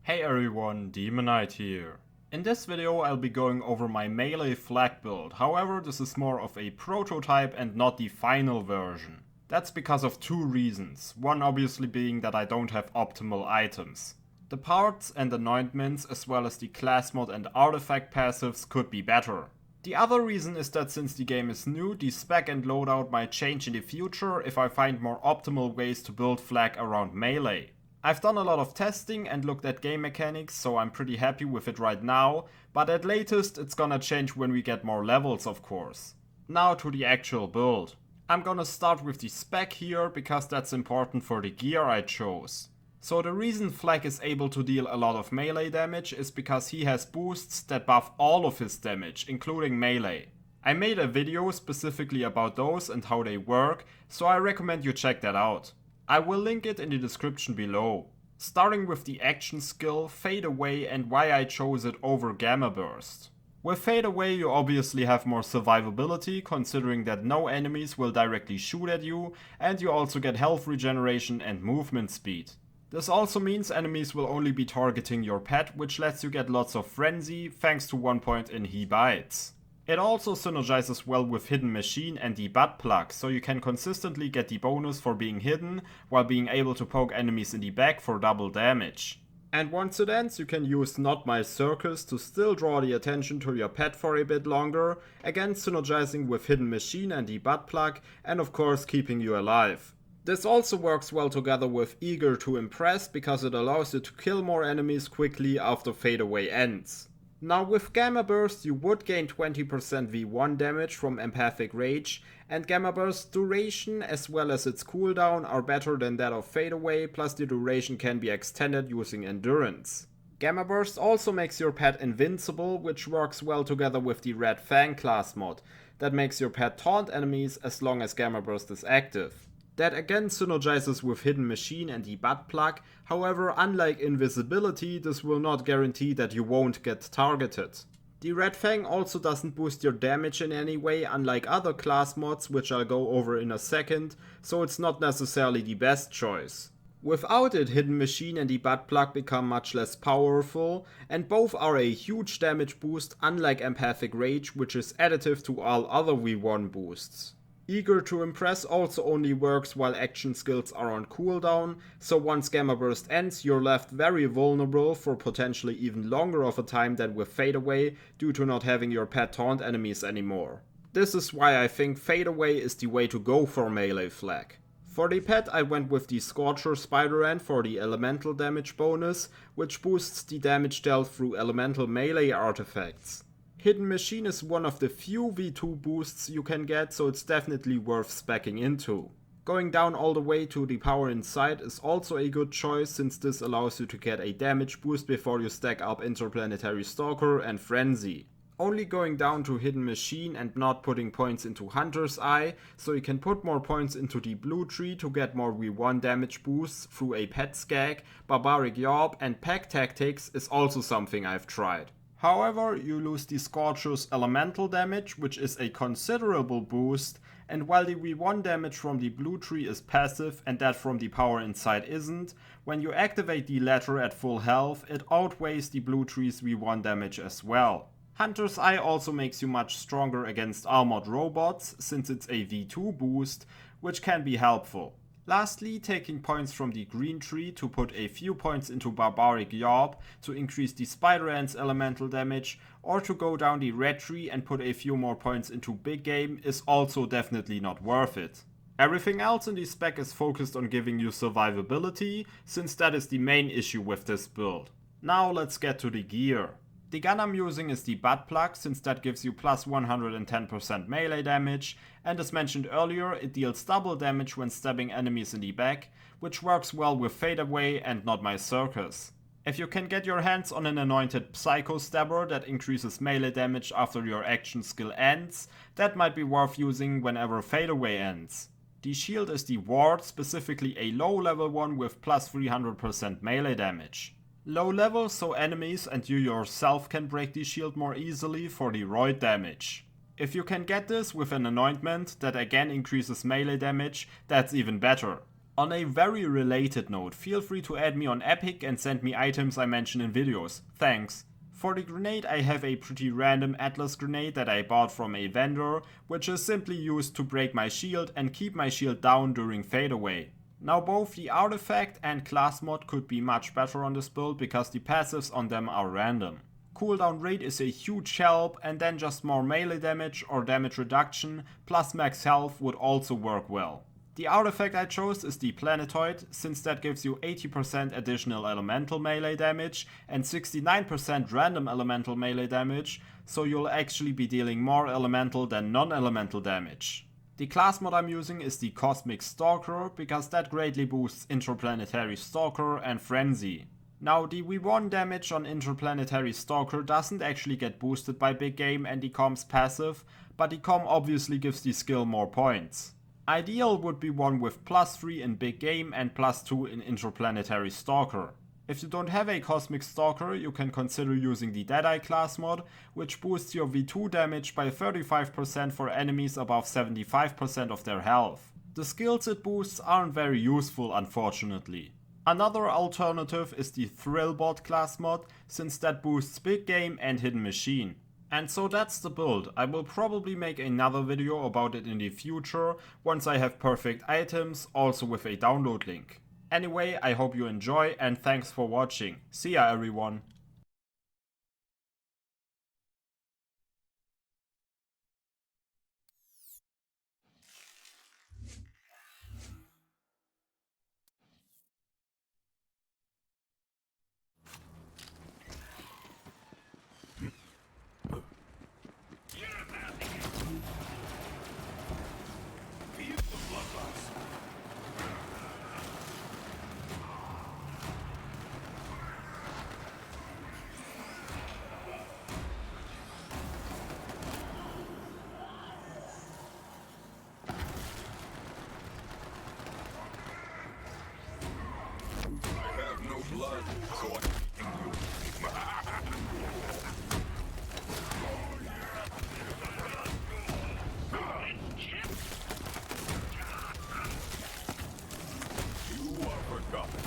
Hey everyone, Demonite here. In this video I'll be going over my melee flag build, however this is more of a prototype and not the final version. That's because of two reasons, one obviously being that I don't have optimal items. The parts and anointments as well as the class mod and artifact passives could be better. The other reason is that since the game is new, the spec and loadout might change in the future if I find more optimal ways to build flag around melee. I've done a lot of testing and looked at game mechanics, so I'm pretty happy with it right now, but at latest it's gonna change when we get more levels, of course. Now to the actual build. I'm gonna start with the spec here because that's important for the gear I chose. So the reason Flag is able to deal a lot of melee damage is because he has boosts that buff all of his damage, including melee. I made a video specifically about those and how they work, so I recommend you check that out. I will link it in the description below. Starting with the action skill, Fade Away, and why I chose it over Gamma Burst. With Fade Away you obviously have more survivability, considering that no enemies will directly shoot at you, and you also get health regeneration and movement speed. This also means enemies will only be targeting your pet, which lets you get lots of frenzy, thanks to one point in He Bites. It also synergizes well with Hidden Machine and the butt plug, so you can consistently get the bonus for being hidden, while being able to poke enemies in the back for double damage. And once it ends, you can use Not My Circus to still draw the attention to your pet for a bit longer, again synergizing with Hidden Machine and the butt plug, and of course keeping you alive. This also works well together with Eager to Impress because it allows you to kill more enemies quickly after Fade Away ends. Now with Gamma Burst you would gain 20% V1 damage from Empathic Rage, and Gamma Burst's duration as well as its cooldown are better than that of Fade Away, plus the duration can be extended using Endurance. Gamma Burst also makes your pet invincible, which works well together with the Red Fang class mod, that makes your pet taunt enemies as long as Gamma Burst is active. That again synergizes with Hidden Machine and the butt plug, however unlike invisibility this will not guarantee that you won't get targeted. The Red Fang also doesn't boost your damage in any way, unlike other class mods which I'll go over in a second, so it's not necessarily the best choice. Without it, Hidden Machine and the butt plug become much less powerful, and both are a huge damage boost, unlike Empathic Rage, which is additive to all other V1 boosts. Eager to Impress also only works while action skills are on cooldown, so once Gamma Burst ends you're left very vulnerable for potentially even longer of a time than with Fade Away due to not having your pet taunt enemies anymore. This is why I think Fade Away is the way to go for melee flag. For the pet I went with the Scorcher Spider Ant for the elemental damage bonus, which boosts the damage dealt through elemental melee artifacts. Hidden Machine is one of the few V2 boosts you can get, so it's definitely worth speccing into. Going down all the way to the Power Inside is also a good choice, since this allows you to get a damage boost before you stack up Interplanetary Stalker and Frenzy. Only going down to Hidden Machine and not putting points into Hunter's Eye, so you can put more points into the Blue Tree to get more V1 damage boosts through a Pet Skag, Barbaric Yorb and Pack Tactics is also something I've tried. However, you lose the Scorcher's elemental damage, which is a considerable boost, and while the V1 damage from the Blue Tree is passive and that from the Power Inside isn't, when you activate the latter at full health, it outweighs the Blue Tree's V1 damage as well. Hunter's Eye also makes you much stronger against armored robots, since it's a V2 boost, which can be helpful. Lastly, taking points from the Green Tree to put a few points into Barbaric Yorb to increase the Spider Ant's elemental damage, or to go down the Red Tree and put a few more points into Big Game is also definitely not worth it. Everything else in the spec is focused on giving you survivability, since that is the main issue with this build. Now let's get to the gear. The gun I'm using is the butt plug, since that gives you plus 110% melee damage, and as mentioned earlier it deals double damage when stabbing enemies in the back, which works well with Fade Away and Not My Circus. If you can get your hands on an anointed Psycho Stabber that increases melee damage after your action skill ends, that might be worth using whenever Fade Away ends. The shield is the Ward, specifically a low level one with plus 300% melee damage. Low level so enemies and you yourself can break the shield more easily for the roid damage. If you can get this with an anointment that again increases melee damage, that's even better. On a very related note, feel free to add me on Epic and send me items I mention in videos. Thanks. For the grenade I have a pretty random Atlas grenade that I bought from a vendor, which is simply used to break my shield and keep my shield down during fadeaway. Now both the artifact and class mod could be much better on this build because the passives on them are random. Cooldown rate is a huge help, and then just more melee damage or damage reduction plus max health would also work well. The artifact I chose is the Planetoid, since that gives you 80% additional elemental melee damage and 69% random elemental melee damage, so you'll actually be dealing more elemental than non-elemental damage. The class mod I'm using is the Cosmic Stalker, because that greatly boosts Interplanetary Stalker and Frenzy. Now the V1 damage on Interplanetary Stalker doesn't actually get boosted by Big Game and the Com's passive, but the Com obviously gives the skill more points. Ideal would be one with +3 in Big Game and +2 in Interplanetary Stalker. If you don't have a Cosmic Stalker, you can consider using the Deadeye class mod, which boosts your V2 damage by 35% for enemies above 75% of their health. The skills it boosts aren't very useful, unfortunately. Another alternative is the Thrillbot class mod, since that boosts Big Game and Hidden Machine. And so that's the build. I will probably make another video about it in the future, once I have perfect items, also with a download link. Anyway, I hope you enjoy and thanks for watching. See ya everyone. Blood, so I you are forgotten.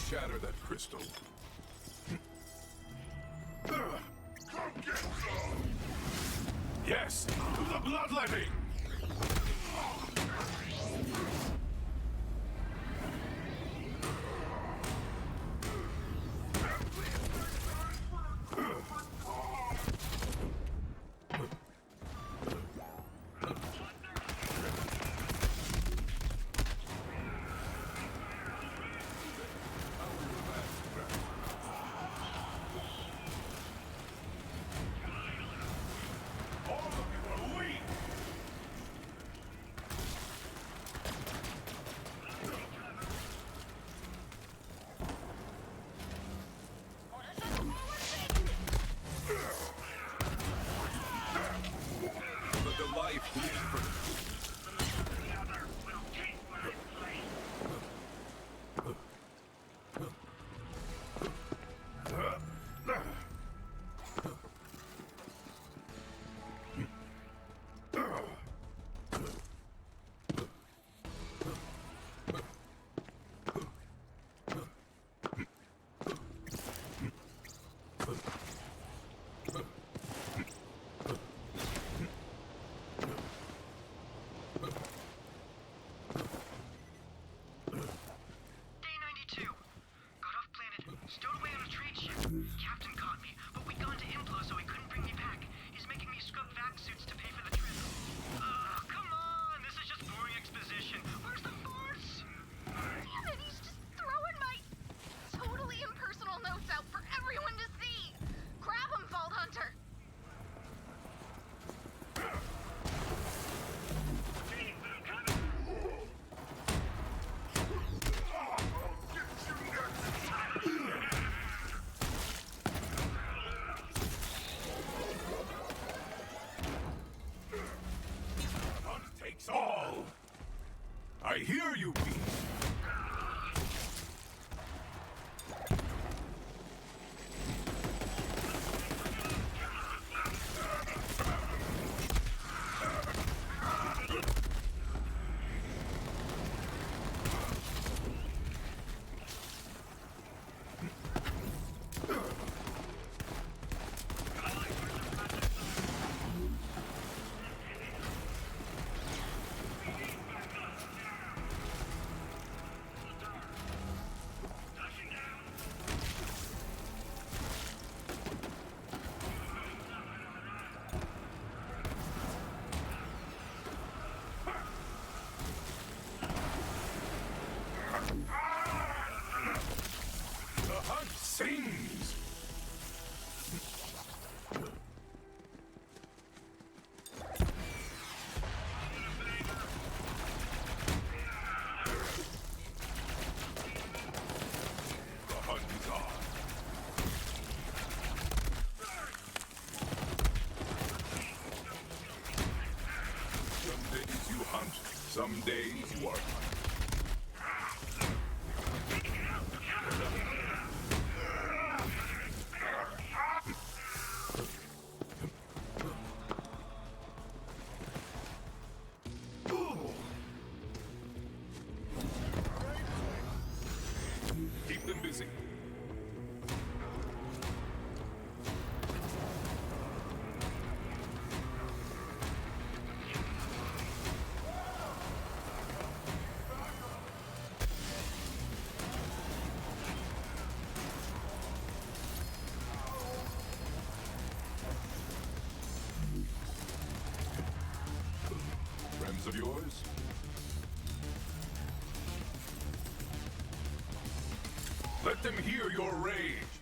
Shatter that crystal. Come get some! Yes, to the bloodletting! Stowed away on a trade ship. Captain caught me, but we'd gone to Implo, so he couldn't bring me back. He's making me scrub vac suits to pay for the trip. Come on! This is just boring exposition. Where's the force? Damn it, he's just throwing my totally impersonal notes out for everyone to see. Grab him, Vault Hunter. Hunt takes all. I hear you, beast. The hunt sings! The hunt is on. Some days you hunt, some days you are hunted. Keep them busy. Friends of yours? Let them hear your rage.